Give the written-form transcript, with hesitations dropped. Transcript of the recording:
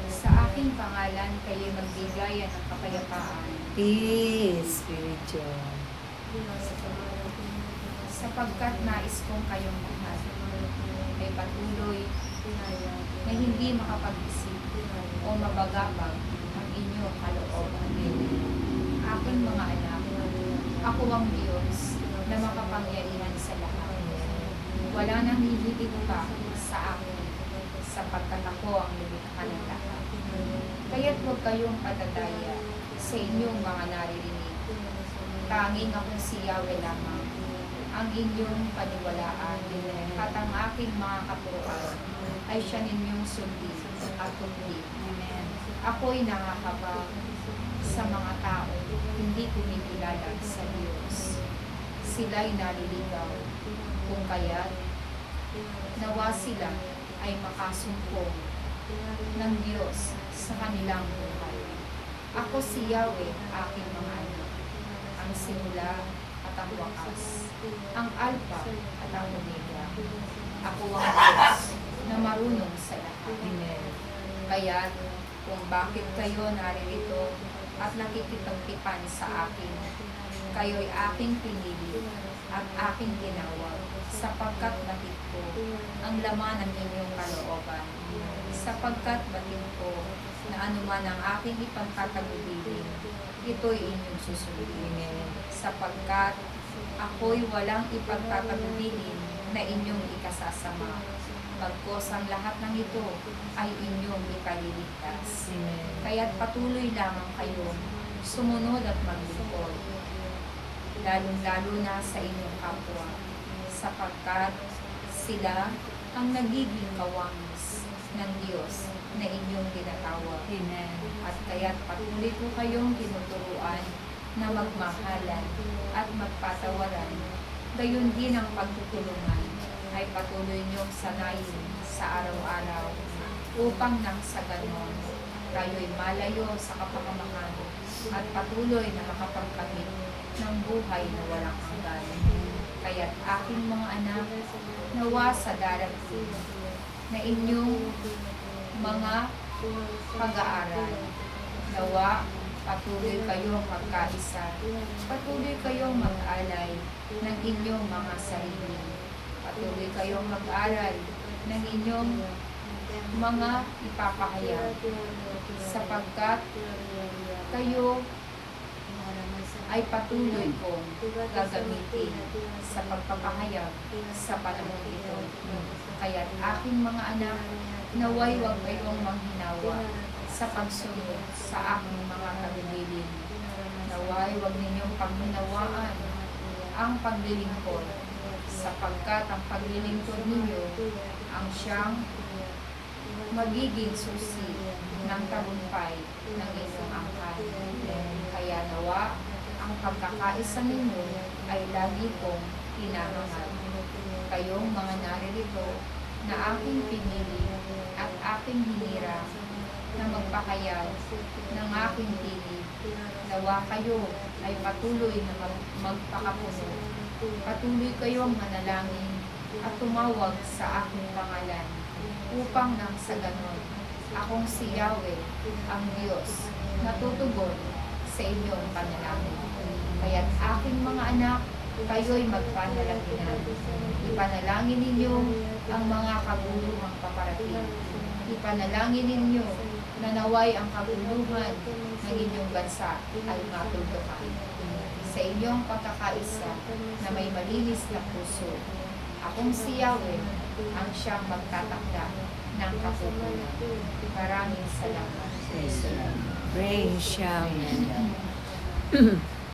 Sa aking pangalan, kayo'y magbigayan ng kapayapaan. Peace, spiritual. Sapagkat nais kong kayong lahat ay patuloy na hindi makapag-isip o mabagabag ang inyong kalooban. Aking mga anak, ako ang Diyos na makapangyarihan sa lahat. Wala nang hihigit pa sa akin, sapagkat ako ang lumikha ng lahat. Kaya't huwag kayong patadaya sa inyong mga naririnig. Tanging akong si Yahweh lamang, ang inyong paniwalaan, at ang aking mga katuroan ay siya ninyong sundin at tundin. Ako'y nakakabang sa mga tao, hindi kumikilala sa Diyos. Sila'y naliligaw, kung kaya't nawa sila ay makasumpong ng Diyos sa kanilang buhay. Ako si Yahweh, aking mga anak, ang simula at ang wakas, ang Alpha at ang Omega. Ako ang Diyos na marunong sa lahat. Kaya't kung bakit kayo naririto at nakikipagtipan sa akin, kayo'y aking pinili at aking tinawag, sapagkat batid ko ang laman ng inyong kalooban, sapagkat batid ko na anuman ang aking ipagkatagubilin, ito'y inyong susundin, sapagkat ako'y walang ipagkatagubilin na inyong ikasasama, bagkos ang lahat ng ito ay inyong ikaliligtas. Kaya't patuloy lamang kayo sumunod at maglingkod, lalong-lalo na sa inyong kapwa, sapagkat sila ang nagiging kawangis ng Diyos na inyong tinatawag. At kaya't patuloy ko kayong tinuturuan na magmahalan at magpatawaran, gayon din ang pagtutulungan ay patuloy niyong sanayin sa araw-araw, upang nang sa ganon, kayo'y malayo sa kapahamakan at patuloy na makapagkamit ng buhay na walang hanggan. Kaya't aking mga anak, nawa sa darating na inyong mga pag-aaral, nawa patuloy kayong magkaisa, patuloy kayong mag-alay ng inyong mga sarili, patuloy kayong mag-aral ng inyong mga ipapahayag, sapagkat kayo ay patuloy kong gagamitin sa pagpapahayag sa panahon ito. Kaya't aking mga anak, naway huwag kayong manghinawa sa pagsunod sa aking mga kabilin. Naway huwag ninyong panghinawaan ang paglilingkod, sapagkat ang paglilingkod ninyo ang siyang magiging susi ng tagumpay ng inyong angkan. Kaya nawa ang pagkakaisa ninyo ay lagi kong hinahangad. Kayong mga naririto na aking pinili at aking hinira na magpahayag ng aking tinig, nawa kayo ay patuloy na magpakapuno. Patuloy kayong manalangin at tumawag sa aking pangalan, upang nang sa ganon, akong si Yahweh, ang Diyos, natutugon sa inyong panalangin. Kaya't aking mga anak, kayo'y magpanalaginan. Ipanalangin ninyo ang mga kabuluhang paparating. Ipanalangin ninyo na naway ang kabuluhan ng inyong bansa ay matuldukan. Sa inyong pagkakaisa na may malinis na puso, akong si Yahweh ang siyang magtatakda ng kapupunan. Maraming salamat. Praise Yahweh.